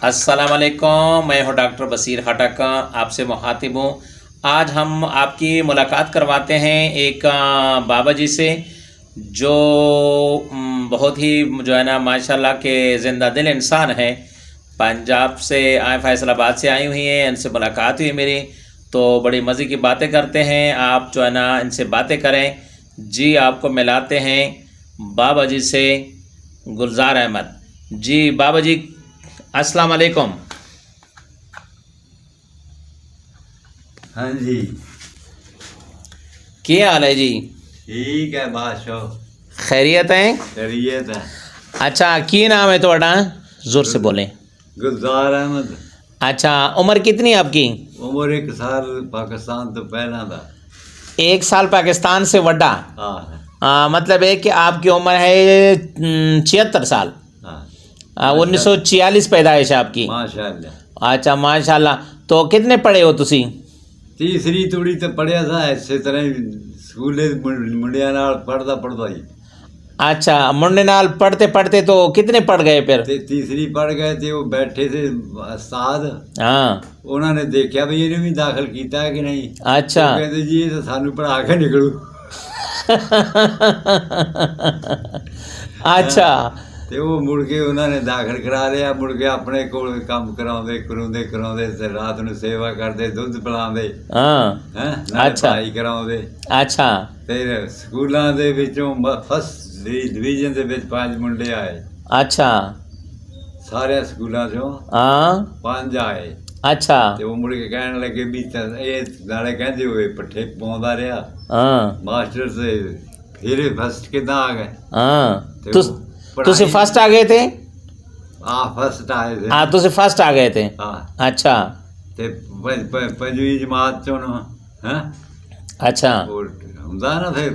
السلام علیکم، میں ہوں ڈاکٹر بصیر خٹک، آپ سے مخاطب ہوں۔ آج ہم آپ کی ملاقات کرواتے ہیں ایک بابا جی سے جو بہت ہی جو ہے نا ماشاءاللہ کہ زندہ دل انسان ہے۔ پنجاب سے آئے، فیصل آباد سے آئی ہوئی ہیں، ان سے ملاقات ہوئی میری، تو بڑی مزے کی باتیں کرتے ہیں۔ آپ جو ہے نا ان سے باتیں کریں جی۔ آپ کو ملاتے ہیں بابا جی سے، گلزار احمد جی۔ بابا جی السلام علیکم۔ ہاں جی، کیا حال ہے جی؟ ٹھیک ہے بادشاہ، خیریت ہیں؟ خیریت ہے۔ اچھا، کی نام ہے تھوڑا؟ زور سے بولیں۔ گلزار احمد۔ اچھا، عمر کتنی آپ کی؟ عمر 1 سال پاکستان تو پہلا تھا۔ 1 سال پاکستان سے وڈا؟ ہاں مطلب ہے کہ آپ کی عمر ہے 76 سال؟ ہاں 1946 پیدائش ہے آپ کی؟ ماشاء اللہ۔ اچھا ماشاء اللہ۔ تو کتنے پڑھے ہو تسی؟ تیسری توڑی تو پڑھیا تھا، اسی طرح سکولے منڈیا نال پڑھتا ہی۔ اچھا، منڈے نال پڑھتے پڑھتے تو کتنے پڑھ گئے پھر؟ تیسری پڑھ گئے تھے، وہ بیٹھے تھے استاد، ہاں انہوں نے دیکھا بھی انہیں بھی داخل کیتا ہے کہ نہیں۔ اچھا وہ کہتے جی یہ تو سانو پڑھا کے نکلو۔ اچھا تے وہ مڑ کے انہوں نے داخل کرا لیا، مڑ کے اپنے کول کام کراؤندے تے رات نو سیوا کردے، دودھ پلاندے، ہاں نال اچھا پڑھائی کراؤندے۔ اچھا پھر سکولاں دے وچوں فرسٹ ڈویژن دے وچ 5 منڈے آئے، اچھا سارے سکولاں چوں ہاں 5 آئے۔ اچھا تے وہ مڑ کے کہن لگے بھی اے نالے کہندے ہوئے پٹھے پاوندا رہیا ہاں ماسٹر سے، پھر فرسٹ کداں آ گئے؟ ہاں تے وہ تسی فرسٹ آ گئے تھے؟ فرسٹ آئے تھے۔ ہاں تسی فرسٹ آ گئے تھے؟ ہاں اچھا تے 5ویں جماعت چوں اچھا وہ ہوندا نا پھر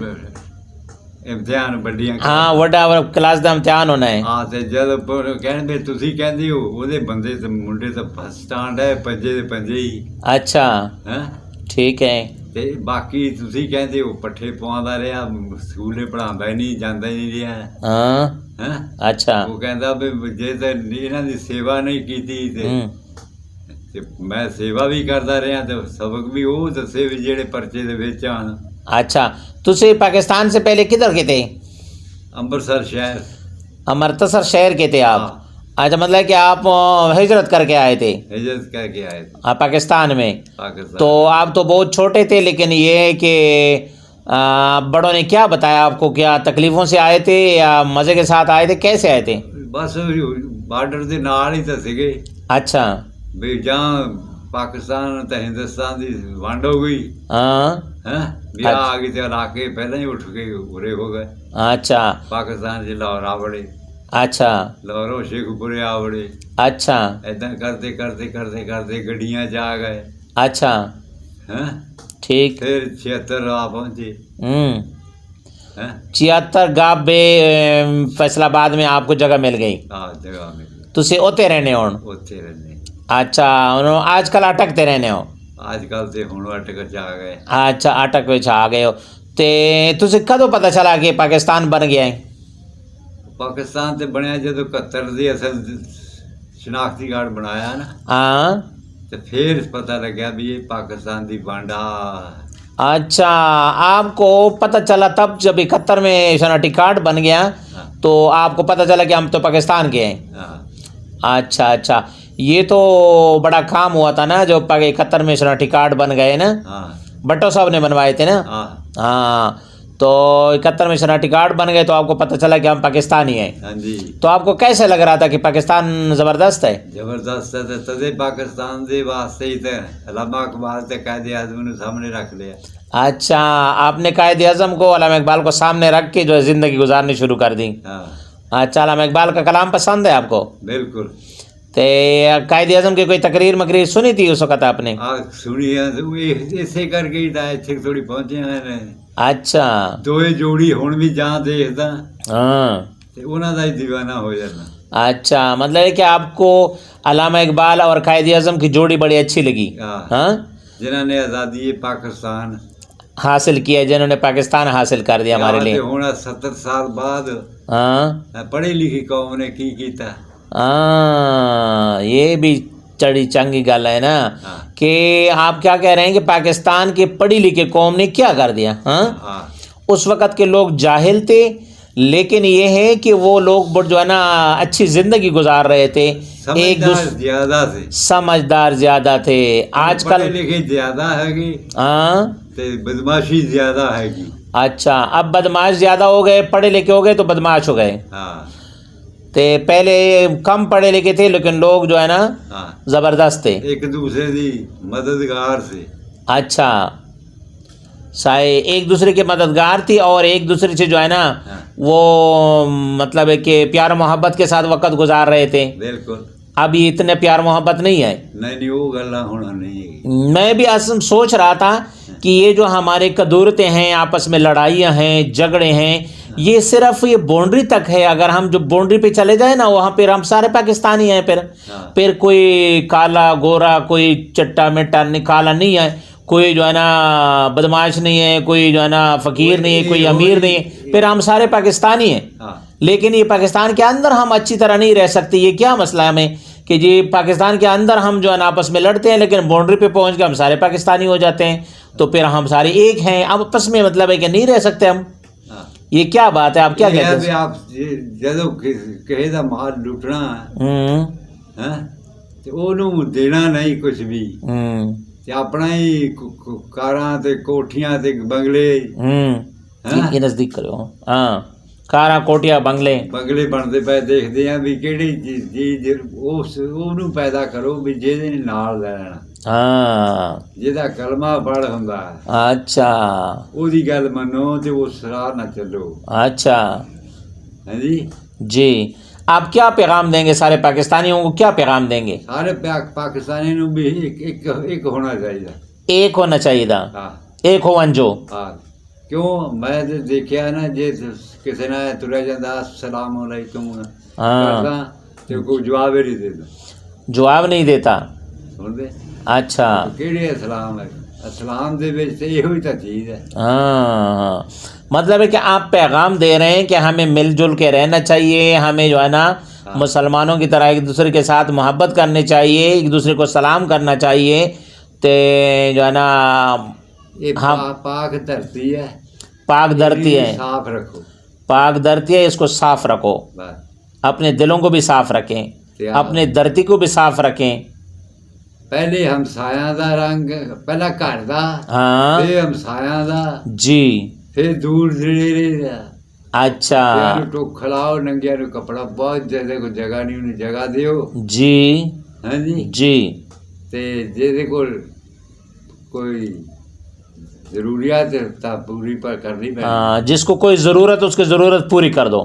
امتحان بڑیاں۔ ہاں وڈا کلاس دا امتحان ہونا ہے۔ ہاں تے جد کہن بھی تسی کہندے ہو اودے بندے تے منڈے تے فرسٹ آنڈ ہے، پنجے دے پنجے ہی۔ اچھا ٹھیک ہے۔ تے باقی تسی کہندے ہو پٹھے پواندہ رہیا، سکولے پڑھاندا ہی نہیں، جاندا ہی نہیں رہیا۔ ہاں اچھا وہ کہندا بھی جے تے انہاں دی سیوا نہیں کیتی تے میں سیوا بھی کردا رہیا تے سبق بھی وہ دسے بھی جڑے پرچے دے وچ آن۔ اچھا، تسی پاکستان سے پہلے کدھر کے تھے؟ امرتسر شہر۔ امرتسر شہر کے تھے آپ؟ ہاں، اچھا، مطلب کہ آپ ہجرت کر کے آئے تھے ہجرت کر کے آئے تھے پاکستان میں؟ پاکستان۔ تو آپ تو بہت چھوٹے تھے، لیکن یہ ہے کہ بڑوں نے کیا بتایا آپ کو؟ کیا تکلیفوں سے آئے تھے یا مزے کے ساتھ آئے تھے؟ کیسے آئے تھے؟ بس بارڈر دے نال ہی تے سگے اچھا بھی جہاں پاکستان تے ہندوستان دی ونڈ ہو گئی، ہاں بھی آ گئی تے علاقے پہلے ہی اٹھ کے پورے ہو گئے۔ اچھا پاکستان سے لاہور آ بڑے، اچھا لاہوروں شیخ پورے آ بڑے، اچھا ایداں کرتے کرتے کرتے کرتے گڈیاں چ آ گئے۔ اچھا ٹھیک۔ پھر 76 آ پہنچے۔ 76 گاب بے فیصل آباد میں آپ کو جگہ مل گئی؟ ہاں جگہ میں تسی اوتے رہنے ہون؟ اتنے رہنے۔ اچھا، آج کل اٹکتے رہنے ہو؟ آج کل تے ہن اٹک چ آ گئے۔ اچھا اٹک وچ آ گئے ہو تے تسی کدوں پتہ چلا کہ پاکستان بن گیا ہے؟ پاکستان تے بنیا جدو 71 دی اصل شناختی کارڈ بنایا نا، ہاں تو پھر پتہ لگیا بھی یہ پاکستان دی بانڈا۔ اچھا، آپ کو پتہ چلا تب جب 71 میں شناختی کارڈ بن گیا تو آپ کو پتہ چلا کہ ہم تو پاکستان کے ہیں؟ اچھا اچھا، یہ تو بڑا کام ہوا تھا نا جو 71 میں شناختی کارڈ بن گئے نا، بٹو صاحب نے بنوائے تھے نا؟ ہاں، تو 71 میں شناختی کارڈ بن گئے تو آپ کو پتہ چلا کہ ہم پاکستانی ہیں۔ ہاں جی، تو آپ کو کیسے لگ رہا تھا کہ پاکستان زبردست ہے؟ زبردست ہے۔ تے تدے پاکستان دے واسطے ہی تے علامہ اقبال تے قائد اعظم نے سامنے رکھ لیا۔ اچھا، آپ نے قائد اعظم کو، علامہ اقبال کو سامنے رکھ کے جو ہے زندگی گزارنی شروع کر دی۔ اچھا، علامہ اقبال کا کلام پسند ہے آپ کو؟ بالکل۔ تے قائد اعظم کی کوئی تقریر مقریر سنی تھی اس وقت آپ نے؟ سنی ہے، اسے کر کے ہی اتنے تھوڑی پہنچے ہیں۔ اچھا دوئے جوڑی ہن بھی جہاں دیکھدا ہاں تے انہاں دا ہی دیوانہ ہو جانا۔ اچھا، مطلب ہے کہ آپ کو علامہ اقبال اور قائد اعظم کی جوڑی بڑی اچھی لگی؟ ہاں، جنہوں نے آزادی پاکستان حاصل کیا، جنہوں نے پاکستان حاصل کر دیا ہمارے لیے۔ ہوں 70 سال بعد ہاں پڑھی لکھی قوم نے کی کیتا؟ ہاں، یہ بھی چڑی چنگی گل ہے نا ہاں کہ آپ کیا کہہ رہے ہیں کہ پاکستان کی پڑھی لکھی قوم نے کیا کر دیا. ہاں ہاں اس وقت کے لوگ جاہل تھے، لیکن یہ ہے کہ وہ لوگ جو ہے نا اچھی زندگی گزار رہے تھے، ایک سمجھدار زیادہ سے سمجھدار زیادہ تھے. آج پڑھے کل لکھے زیادہ ہے گی ہاں تے بدماشی زیادہ ہے گی. اچھا، اب بدماش زیادہ ہو گئے، پڑھے لکھے ہو گئے تو بدماش ہو گئے. ہاں تے پہلے کم پڑھے لکھے تھے لیکن لوگ جو ہے نا ہاں زبردست تھے. ایک دوسرے دی مددگار سے. اچھا سائے ایک دوسرے کے مددگار تھی اور ایک دوسرے سے جو ہے نا ہاں وہ مطلب ہے کہ پیار محبت کے ساتھ وقت گزار رہے تھے. بالکل. اب یہ اتنے پیار محبت نہیں ہے. نہیں وہ گلا ہونا نہیں ہے. میں بھی اصل سوچ رہا تھا کہ یہ جو ہمارے قدورتیں ہیں، آپس میں لڑائیاں ہیں، جھگڑے ہیں، یہ صرف یہ باؤنڈری تک ہے. اگر ہم جو باؤنڈری پہ چلے جائیں نا وہاں پھر ہم سارے پاکستانی ہیں. ہاں پھر کوئی کالا گورا، کوئی چٹا مٹا کالا نہیں ہے، کوئی جو ہے نا بدماش نہیں ہے، کوئی جو ہے نا فقیر نہیں ہے، کوئی امیر نہیں ہے، پھر ہم سارے پاکستانی ہیں. ہاں لیکن یہ پاکستان کے اندر ہم اچھی طرح نہیں رہ سکتے. یہ کیا مسئلہ ہے ہمیں کہ جی پاکستان کے اندر ہم جو ہے نا آپس میں لڑتے ہیں لیکن باؤنڈری پہ پہنچ کے ہم سارے پاکستانی ہو جاتے ہیں، تو پھر ہم سارے ایک ہیں. اب آپس میں مطلب ہے کہ نہیں رہ سکتے ہم. ہاں. یہ کیا بات ہے؟ آپ کیا یہ ہے کہتے بھی ہیں؟ آپ جدو کہے دا مال لٹنا ہوں ہے تے اونوں دینا نہیں کچھ بھی ہوں تے اپنا ہی کاراں تے کوٹھیاں تے بنگلے ٹھیک ہے، نزدیک کرو. ہاں کاراں کوٹیاں بنگلے بنتے پے دیکھتے ہیں بھی کہڑی چیز اونوں پیدا کرو بھی جہدے نال رہنا. ہاں جہدا کلمہ پڑھ ہوندا ہے اچھا وہی گل منو تے اس راہ نہ چلو. اچھا ہاں جی. جی آپ کیا پیغام دیں گے سارے پاکستانیوں کو؟ کیا پیغام دیں گے؟ سارے پاکستانی نو بھی ایک ہونا چاہیے. ایک ہونا چاہیے تھا. ہاں ایک ہون جو ہاں. کیوں میں تے دیکھیا نا جے کسی نے تریا جاتا السلام علیکم کردا تے کوئی جواب ہی نہیں دیتا. جواب نہیں دیتا. سن دے اچھا کیڑے اسلام ہے؟ اسلام دے وچ تے ایہو ہی تا چیز ہے. ہاں مطلب ہے کہ آپ پیغام دے رہے ہیں کہ ہمیں مل جل کے رہنا چاہیے، ہمیں جو ہے نا مسلمانوں کی طرح ایک دوسرے کے ساتھ محبت کرنی چاہیے، ایک دوسرے کو سلام کرنا چاہیے. تے جو ہے نا یہ پاک دھرتی ہے، پاک دھرتی ہے، صاف رکھو. پاک دھرتی ہے، اس کو صاف رکھو. بس اپنے دلوں کو بھی صاف رکھیں، اپنے دھرتی کو بھی صاف رکھیں. پہلے ہمسایاں دا رنگ، پہلا گھر دا، ہاں پھر ہمسایاں دا، جی پھر دور دریرے دا. اچھا ٹوک کھلاؤ، ننگیا نو کپڑا بہت جیسے کو جگہ نہیں انہیں جگہ دیو. جی ہاں جی. جی تے جیسے کوئی ضروریات تا پوری پر کرنی پڑی. ہاں جس کو کوئی ضرورت اس کی ضرورت پوری کر دو.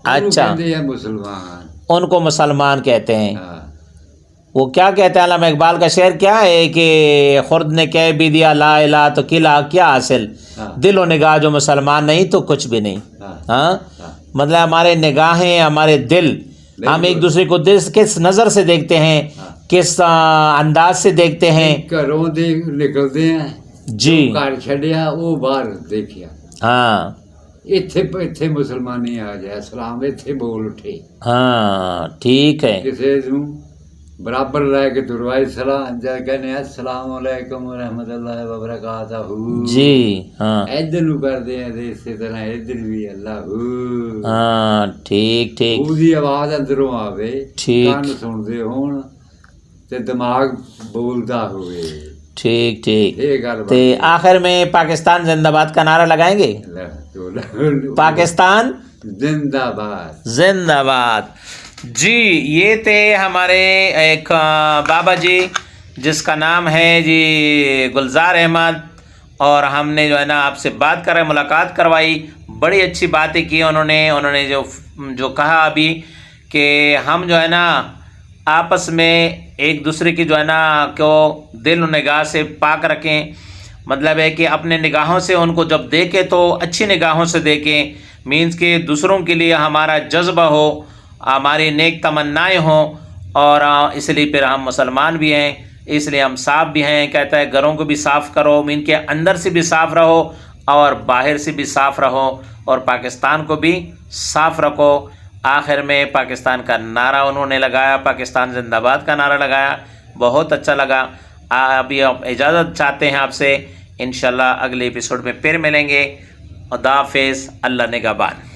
اچھا کہتے ہیں مسلمان، ان کو مسلمان کہتے ہیں. ہاں وہ کیا کہتے ہیں علامہ اقبال کا شعر کیا ہے کہ خرد نے کہہ بھی دیا لا الہ تو قلعہ کیا حاصل، دل و نگاہ جو مسلمان نہیں تو کچھ بھی نہیں. ہاں مطلب ہمارے نگاہیں، ہمارے دل، ہم ایک دوسرے کو کس نظر سے دیکھتے ہیں، کس انداز سے دیکھتے ہیں. گھروں دے نکلتے ہیں جی گھر چھڈیا وہ باہر دیکھیا. ہاں اتھے مسلمانی آ جائے، اسلام اتھے بول اٹھے. ہاں ٹھیک ہے. کسی نوں برابر رہ کے تروائی سلام جب کہنے السلام علیکم ورحمۃ اللہ وبرکاتہ. جی ہاں ادھر نو کرتے ہیں اسی طرح ادھر بھی اللہ. ہاں ٹھیک ٹھیک وہی آواز اندروں آوے، ٹھیک کان سنتے ہون تے دماغ بولتا ہوئے. ٹھیک ٹھیک. یہ گل تے آخر میں پاکستان زندہ باد کا نعرہ لگائیں گے؟ پاکستان زندہ باد، زندہ باد. جی یہ تھے ہمارے ایک بابا جی جس کا نام ہے جی گلزار احمد، اور ہم نے جو ہے نا آپ سے بات کر رہے، ملاقات کروائی. بڑی اچھی باتیں کی انہوں نے جو کہا ابھی کہ ہم جو ہے نا آپس میں ایک دوسرے کی جو ہے نا کو دل و نگاہ سے پاک رکھیں. مطلب ہے کہ اپنے نگاہوں سے ان کو جب دیکھیں تو اچھی نگاہوں سے دیکھیں، مینس کہ دوسروں کے لیے ہمارا جذبہ ہو، ہماری نیک تمنائیں ہوں. اور اس لیے پھر ہم مسلمان بھی ہیں، اس لیے ہم صاف بھی ہیں. کہتا ہے گھروں کو بھی صاف کرو، مین کے اندر سے بھی صاف رہو اور باہر سے بھی صاف رہو، اور پاکستان کو بھی صاف رکھو. آخر میں پاکستان کا نعرہ انہوں نے لگایا، پاکستان زندہ باد کا نعرہ لگایا، بہت اچھا لگا۔ ابھی آپ اجازت چاہتے ہیں آپ سے، انشاءاللہ اگلے ایپیسوڈ میں پھر ملیں گے۔ خدا حافظ، اللہ نگہبان۔